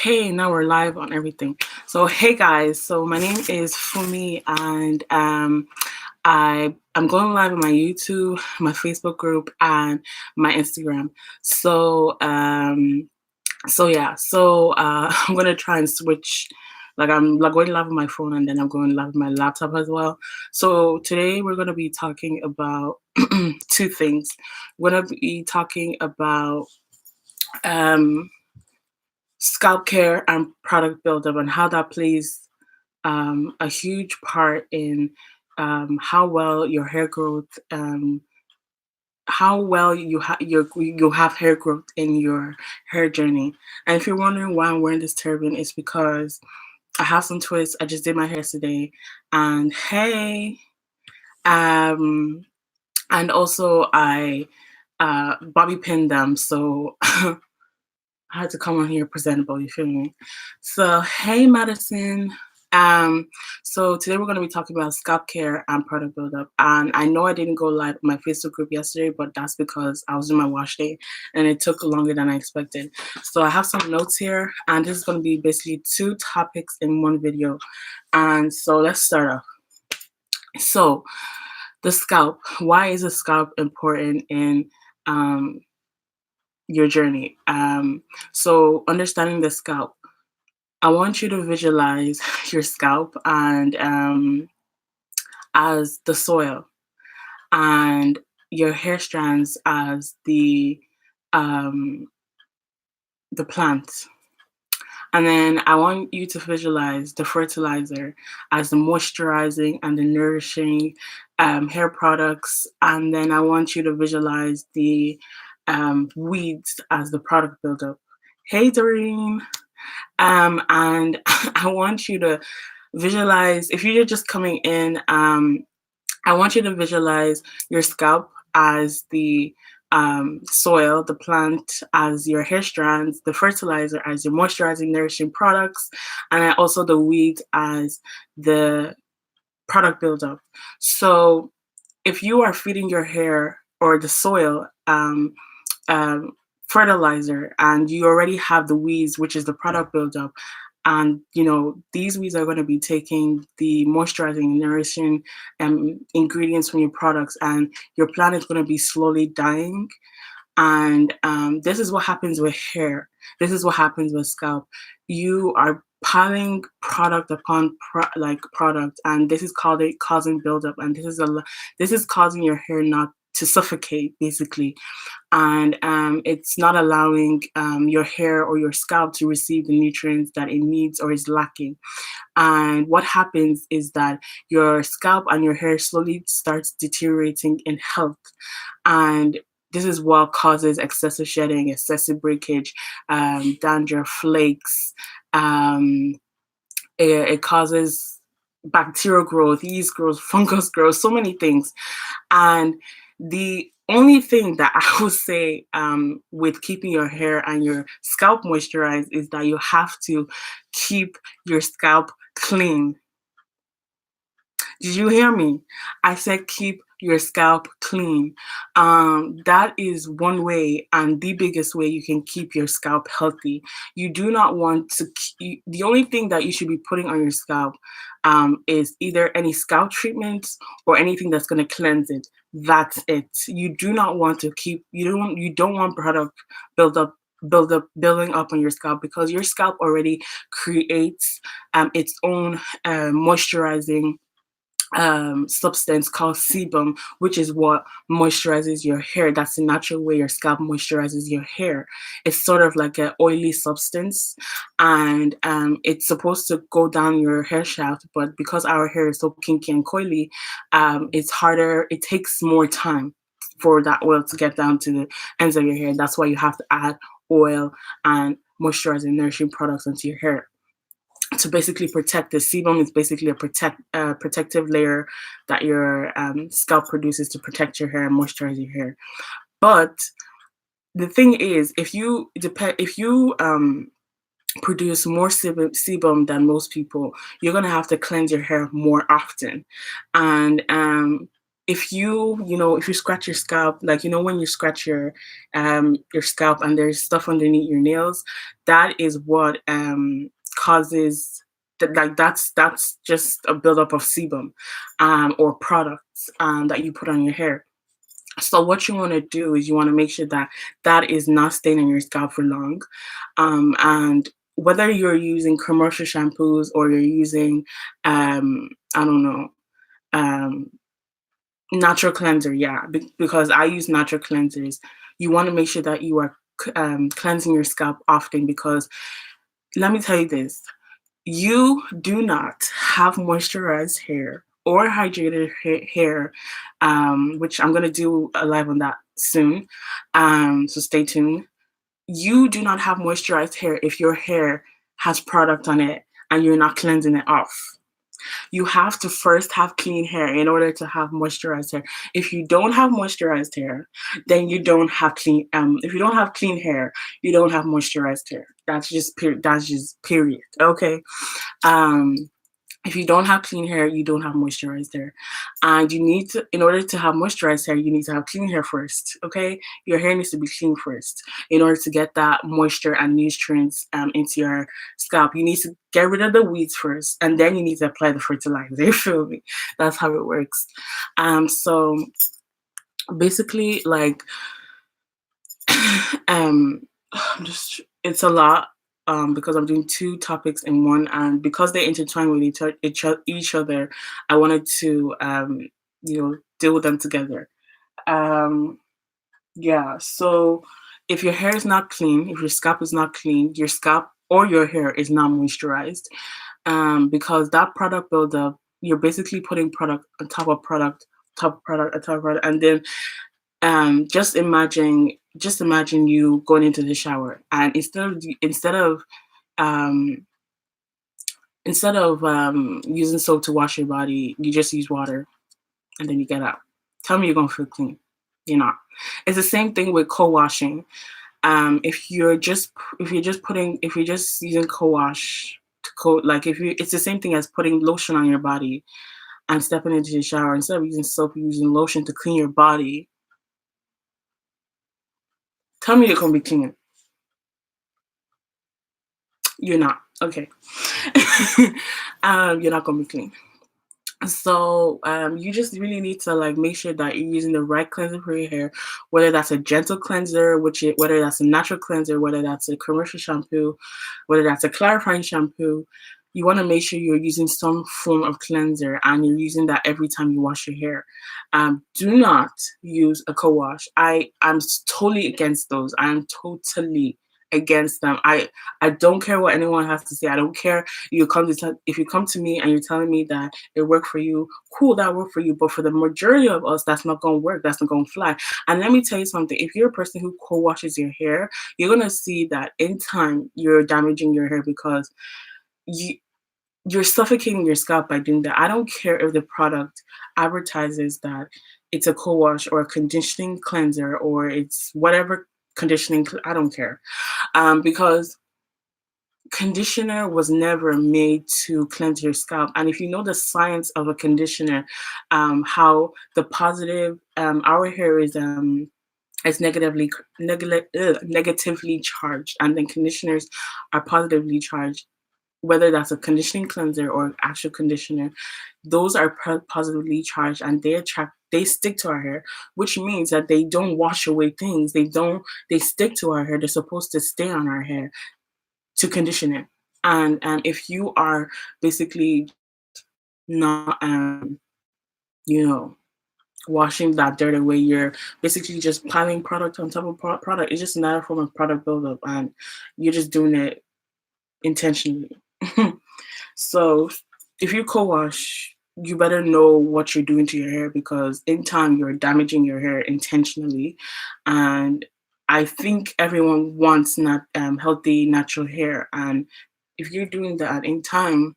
Okay, now we're live on everything. So hey guys, so my name is Fumi, and I'm going live on my YouTube, my Facebook group, and my Instagram. So I'm gonna try and switch. Like I'm like going live on my phone, and then I'm going live on my laptop as well. So today we're gonna be talking about two things. We're gonna be talking about um scalp care and product buildup and how that plays a huge part in how well your hair growth, how well you have hair growth in your hair journey. And if you're wondering why I'm wearing this turban, it's because I have some twists. I just did my hair today, and hey, um, and also I bobby pinned them, so I had to come on here presentable, you feel me? So, hey, Madison. Um, so today we're going to be talking about scalp care and product buildup. And I know I didn't go live on my Facebook group yesterday, but that's because I was in my wash day and it took longer than I expected. So I have some notes here, and this is going to be basically two topics in one video. And so let's start off. So the scalp. Why is the scalp important in your journey? So understanding the scalp. I want you to visualize your scalp and as the soil, and your hair strands as um, the plant. And then I want you to visualize the fertilizer as the moisturizing and the nourishing hair products. And then I want you to visualize the weeds as the product buildup. Hey, Doreen. And I want you to visualize, if you're just coming in, I want you to visualize your scalp as the soil, the plant as your hair strands, the fertilizer as your moisturizing, nourishing products, and also the weed as the product buildup. So if you are feeding your hair or the soil um, fertilizer, and you already have the weeds, which is the product buildup, and these weeds are going to be taking the moisturizing, nourishing ingredients from your products, and your plant is going to be slowly dying. And this is what happens with hair. This is what happens with scalp. You are piling product upon product, and this is called it causing buildup, and this is causing your hair not to suffocate, basically. And it's not allowing your hair or your scalp to receive the nutrients that it needs or is lacking. And what happens is that your scalp and your hair slowly starts deteriorating in health. And this is what causes excessive shedding, excessive breakage, dandruff, flakes. It causes bacterial growth, yeast growth, fungus growth, so many things. And the only thing that I would say with keeping your hair and your scalp moisturized is that you have to keep your scalp clean. Did you hear me? I said keep your scalp clean. That is one way, and the biggest way you can keep your scalp healthy. You do not want to. The only thing that you should be putting on your scalp is either any scalp treatments or anything that's going to cleanse it. That's it. You do not want to keep. You don't want product building up on your scalp, because your scalp already creates its own moisturizing substance called sebum, which is what moisturizes your hair. That's the natural way your scalp moisturizes your hair. It's sort of like an oily substance, and it's supposed to go down your hair shaft, but because our hair is so kinky and coily, it's harder. It takes more time for that oil to get down to the ends of your hair. That's why you have to add oil and moisturizing, nourishing products into your hair to basically protect. The sebum is basically a protective layer that your scalp produces to protect your hair and moisturize your hair. But the thing is, if you produce more sebum than most people, you're gonna have to cleanse your hair more often. And if if you scratch your scalp, like when you scratch your scalp and there's stuff underneath your nails, that is what causes that. Like that's just a buildup of sebum or products that you put on your hair. So what you want to do is you want to make sure that that is not staying on your scalp for long. And whether you're using commercial shampoos or you're using I don't know, um natural cleanser, yeah, because I use natural cleansers. You want to make sure that you are cleansing your scalp often, because let me tell you this: you do not have moisturized hair or hydrated hair, which I'm gonna do a live on that soon. So stay tuned. You do not have moisturized hair if your hair has product on it and you're not cleansing it off. You have to first have clean hair in order to have moisturized hair. If you don't have moisturized hair, then you don't have clean if you don't have clean hair, you don't have moisturized hair. That's just period. Okay. Um if you don't have clean hair, you don't have moisturized hair. And you need to, in order to have moisturized hair, you need to have clean hair first. Okay. Your hair needs to be clean first in order to get that moisture and nutrients into your scalp. You need to get rid of the weeds first, and then you need to apply the fertilizer. You feel me? That's how it works. So basically, like, um, I'm just, it's a lot, because I'm doing two topics in one, and because they intertwine with each other, I wanted to deal with them together. Um, yeah. So if your hair is not clean, if your scalp is not clean, your scalp or your hair is not moisturized, because that product buildup, you're basically putting product on top of product, on top of product, and then just imagine you going into the shower, and um using soap to wash your body, you just use water, and then you get out. Tell me you're gonna feel clean. You're not. It's the same thing with co-washing. If you're just using co-wash to coat, like, if you it's the same thing as putting lotion on your body and stepping into the shower. Instead of using soap, you're using lotion to clean your body. Tell me you're gonna be clean. You're not. Okay. You're not gonna be clean. So you just really need to, like, make sure that you're using the right cleanser for your hair, whether that's a gentle cleanser, whether that's a natural cleanser, whether that's a commercial shampoo, whether that's a clarifying shampoo. You want to make sure you're using some form of cleanser, and you're using that every time you wash your hair. Do not use a co-wash. I'm totally against those. I'm totally against them. I don't care what anyone has to say. I don't care. If you come to me and you're telling me that it worked for you, cool, that worked for you. But for the majority of us, that's not going to work. That's not going to fly. And let me tell you something. If you're a person who co-washes your hair, you're going to see that in time you're damaging your hair, because you you're suffocating your scalp by doing that. I don't care if the product advertises that it's a co-wash or a conditioning cleanser, or it's whatever I don't care, because conditioner was never made to cleanse your scalp. And if you know the science of a conditioner, how the positive, our hair is negatively charged, and then conditioners are positively charged. Whether that's a conditioning cleanser or actual conditioner, those are positively charged, and they stick to our hair, which means that they don't wash away things. They stick to our hair. They're supposed to stay on our hair to condition it. And if you are basically not you know washing that dirt away, you're basically just piling product on top of product. It's just another form of product buildup, and you're just doing it intentionally. So if you co-wash, you better know what you're doing to your hair, because in time you're damaging your hair intentionally. And I think everyone wants not healthy natural hair, and if you're doing that in time,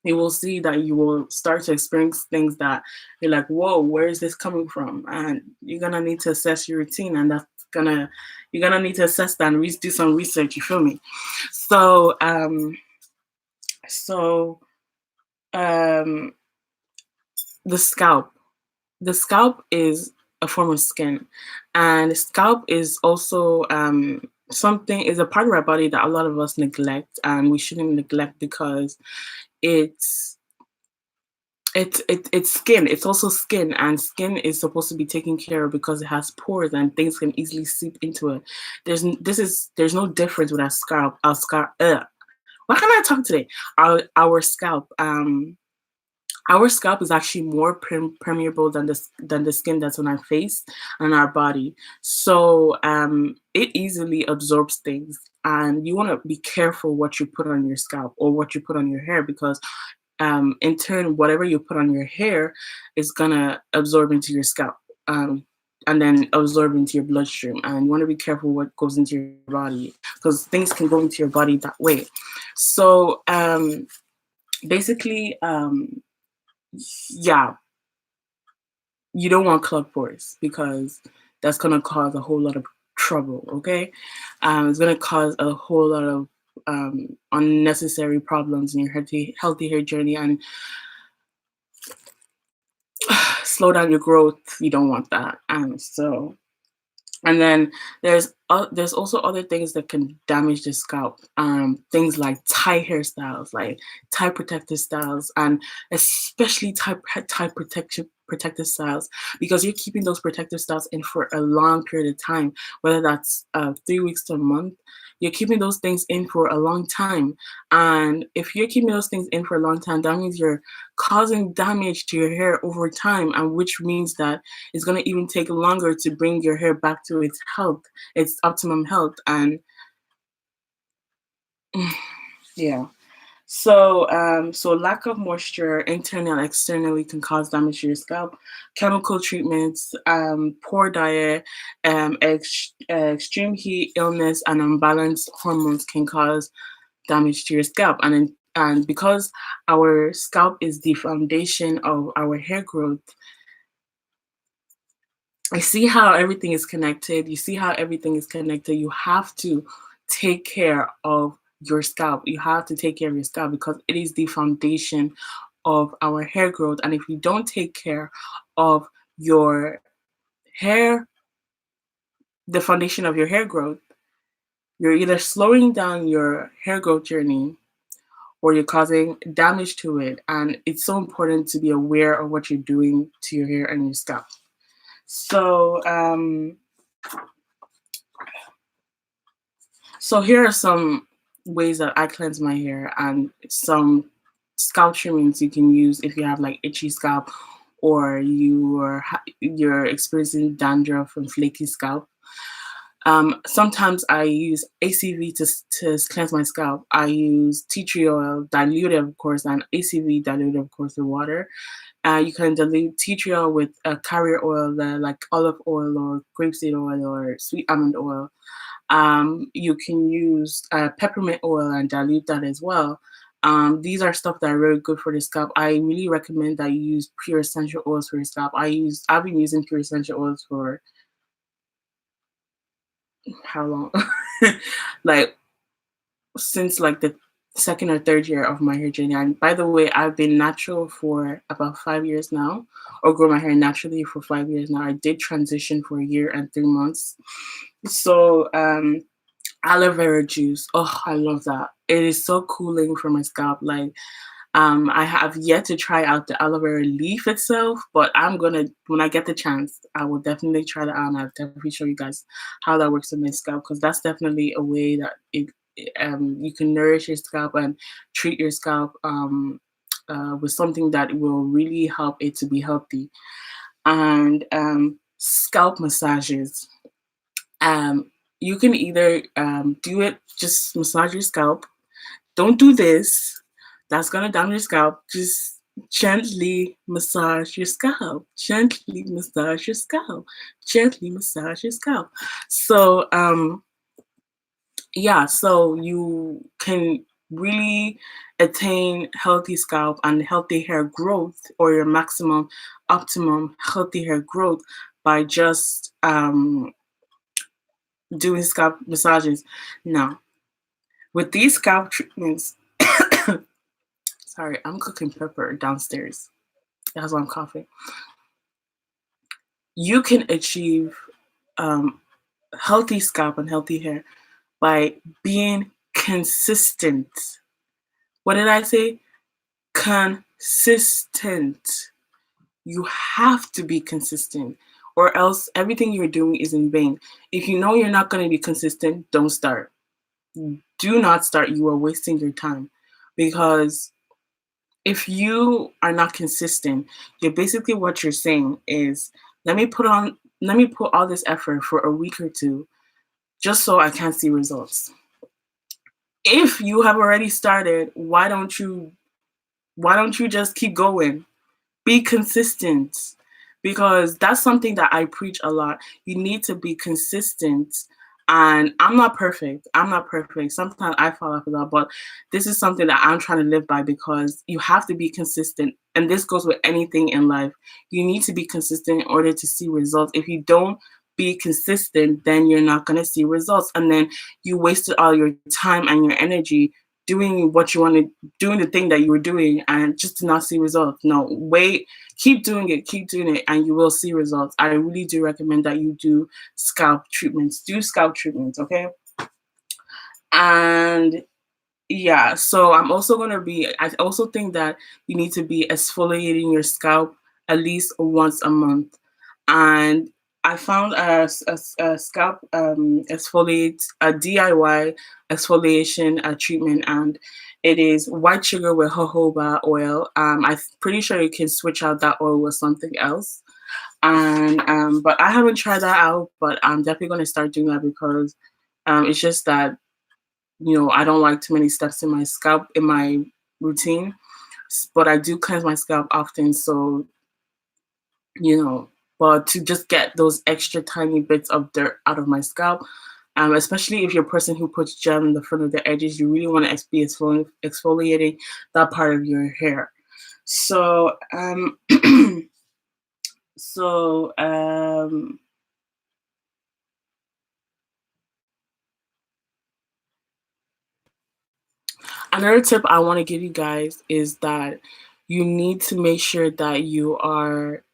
you will see that you will start to experience things that you're like, whoa, where is this coming from? And you're gonna need to assess your routine, and gonna you're gonna need to assess that and do some research. You feel me? So so um the scalp. the scalp is a form of skin, and scalp is also something is a part of our body that a lot of us neglect, and we shouldn't neglect because it's it's skin. It's also skin, and skin is supposed to be taken care of because it has pores and things can easily seep into it. There's no difference with our scalp. Our scalp. Why can't I talk today? Our scalp. Our scalp is actually more permeable than the skin that's on our face and our body. So it easily absorbs things, and you want to be careful what you put on your scalp or what you put on your hair because in turn, whatever you put on your hair is gonna absorb into your scalp, um, and then absorb into your bloodstream. And you want to be careful what goes into your body because things can go into your body that way. So basically, yeah, you don't want clogged pores because that's gonna cause a whole lot of trouble. Okay, it's gonna cause a whole lot of unnecessary problems in your healthy hair journey and slow down your growth. You don't want that. And then there's also other things that can damage the scalp. Things like tie hairstyles, like tie protective styles, and especially tie protective styles because you're keeping those protective styles in for a long period of time, whether that's 3 weeks to a month. You're keeping those things in for a long time, and if you're keeping those things in for a long time, that means you're causing damage to your hair over time, and which means that it's going to even take longer to bring your hair back to its health, its optimum health. And yeah. So lack of moisture internally and externally can cause damage to your scalp. Chemical treatments, poor diet, extreme heat, illness, and unbalanced hormones can cause damage to your scalp. And because our scalp is the foundation of our hair growth, I see how everything is connected. You see how everything is connected. You have to take care of your scalp. You have to take care of your scalp because it is the foundation of our hair growth. And if you don't take care of your hair, the foundation of your hair growth, you're either slowing down your hair growth journey or you're causing damage to it. And it's so important to be aware of what you're doing to your hair and your scalp. So, so here are some ways that I cleanse my hair and some scalp trimmings you can use if you have like itchy scalp or you're experiencing dandruff and flaky scalp. Sometimes I use ACV to cleanse my scalp. I use tea tree oil diluted, of course, and ACV diluted, of course, with water. You can dilute tea tree oil with carrier oil, like olive oil or grapeseed oil or sweet almond oil. You can use peppermint oil and dilute that as well. These are stuff that are very good for the scalp. I really recommend that you use pure essential oils for your scalp. I've been using pure essential oils for how long? Like since like the second or third year of my hair journey. And by the way, I've been natural for about 5 years now, or grow my hair naturally for 5 years now. I did transition for a year and 3 months. So aloe vera juice. Oh, I love that. It is so cooling for my scalp. Like, I have yet to try out the aloe vera leaf itself, but I'm gonna when I get the chance, I will definitely try that out and I'll definitely show you guys how that works in my scalp because that's definitely a way that you can nourish your scalp and treat your scalp with something that will really help it to be healthy. And scalp massages. You can either do it, just massage your scalp. Don't do this. That's gonna damage your scalp. Just gently massage your scalp. Gently massage your scalp. Gently massage your scalp. So yeah, so you can really attain healthy scalp and healthy hair growth or your maximum optimum healthy hair growth by just doing scalp massages. Now, with these scalp treatments, sorry, I'm cooking pepper downstairs. That's why I'm coughing. you can achieve um, healthy scalp and healthy hair by being consistent. What did I say? Consistent. You have to be consistent, or else everything you're doing is in vain. If you know you're not going to be consistent, don't start. Do not start. You are wasting your time, because if you are not consistent, you're basically, what you're saying is, let me put all this effort for a week or two just so I can't see results. If you have already started, why don't you just keep going? Be consistent, because that's something that I preach a lot. You need to be consistent. And I'm not perfect. I'm not perfect. Sometimes I fall off a lot, but this is something that I'm trying to live by, because you have to be consistent. And this goes with anything in life. You need to be consistent in order to see results. If you don't be consistent, then you're not going to see results. And then you wasted all your time and your energy doing what you want to, doing the thing that you were doing, and just to not see results. No, wait, keep doing it, and you will see results. I really do recommend that you do scalp treatments. Do scalp treatments, okay? And yeah, so I also think that you need to be exfoliating your scalp at least once a month. And I found a scalp exfoliate, a DIY exfoliation treatment, and it is white sugar with jojoba oil. I'm pretty sure you can switch out that oil with something else. And but I haven't tried that out, but I'm definitely going to start doing that, because it's just that, I don't like too many steps in my scalp, in my routine, but I do cleanse my scalp often. So, you know, but to just get those extra tiny bits of dirt out of my scalp, especially if you're a person who puts gel in the front of the edges, you really want to be exfoliating that part of your hair. So, so, another tip I want to give you guys is that you need to make sure that you are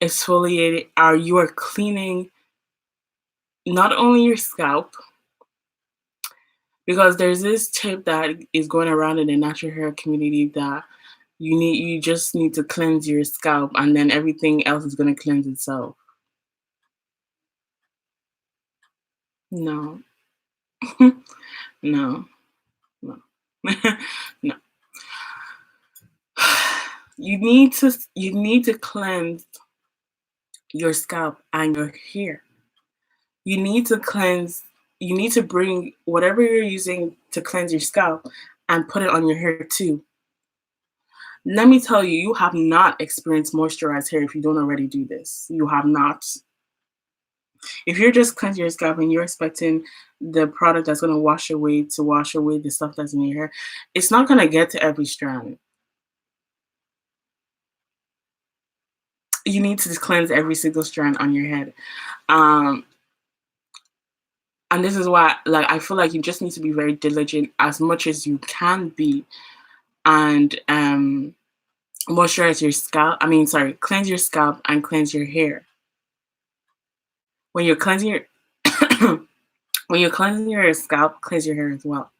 exfoliating, or you are cleaning not only your scalp, because there's this tip that is going around in the natural hair community that you just need to cleanse your scalp, and then everything else is going to cleanse itself. No. No. No. No. You need to cleanse your scalp and your hair. You need to cleanse, you need to bring whatever you're using to cleanse your scalp and put it on your hair too. Let me tell you, you have not experienced moisturized hair if you don't already do this. You have not. If you're just cleansing your scalp and you're expecting the product that's going to wash away the stuff that's in your hair, it's not going to get to every strand. You need to cleanse every single strand on your head. Um, and this is why, like, I feel like you just need to be very diligent as much as you can be, and moisturize your scalp. I mean, sorry, cleanse your scalp and cleanse your hair. When you're cleansing your when you're cleansing your scalp, cleanse your hair as well.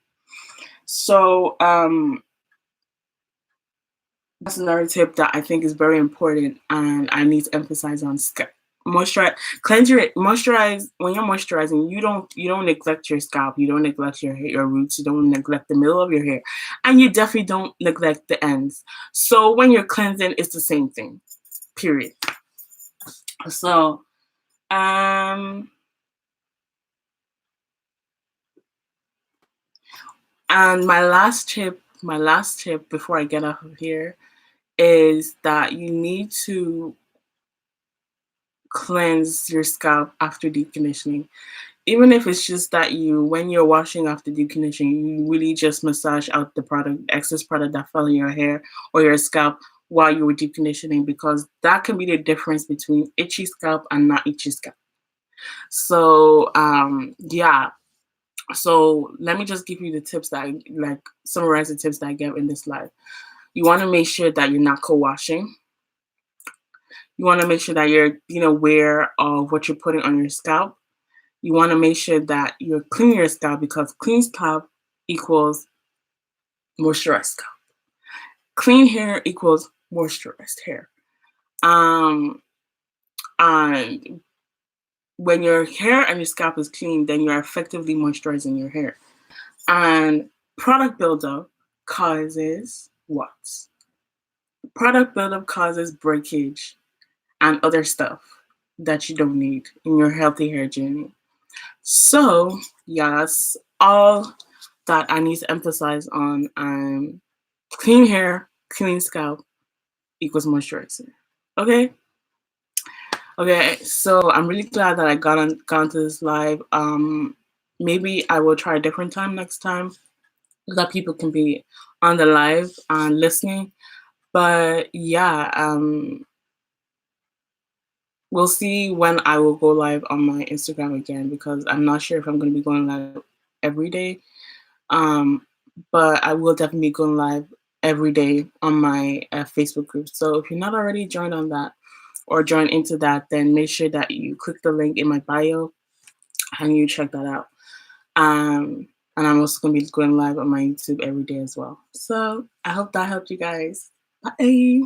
So that's another tip that I think is very important, and I need to emphasize on scalp. Moisturize when you're moisturizing. You don't neglect your scalp. You don't neglect your hair, your roots. You don't neglect the middle of your hair, and you definitely don't neglect the ends. So when you're cleansing, it's the same thing. Period. So um, and my last tip before I get off of here is that you need to cleanse your scalp after deep conditioning. Even if it's just that when you're washing off the deep conditioning, you really just massage out excess product that fell in your hair or your scalp while you were deep conditioning, because that can be the difference between itchy scalp and not itchy scalp. So, yeah. So let me just give you the tips that summarize the tips that I gave in this live. You want to make sure that you're not co-washing. You want to make sure that you're, aware of what you're putting on your scalp. You want to make sure that you're cleaning your scalp, because clean scalp equals moisturized scalp. Clean hair equals moisturized hair. Um, and when your hair and your scalp is clean, then you're effectively moisturizing your hair. And product buildup causes what? Product buildup causes breakage and other stuff that you don't need in your healthy hair journey. So, yes, all that I need to emphasize on, clean hair, clean scalp equals moisturizer. Okay? Okay, so I'm really glad that I got to this live. Maybe I will try a different time next time so that people can be on the live and listening. But yeah, we'll see when I will go live on my Instagram again, because I'm not sure if I'm going to be going live every day. Um, but I will definitely be going live every day on my Facebook group. So if you're not already joined on that or joined into that, then make sure that you click the link in my bio and you check that out. And I'm also going to be going live on my YouTube every day as well. So I hope that helped you guys. Bye.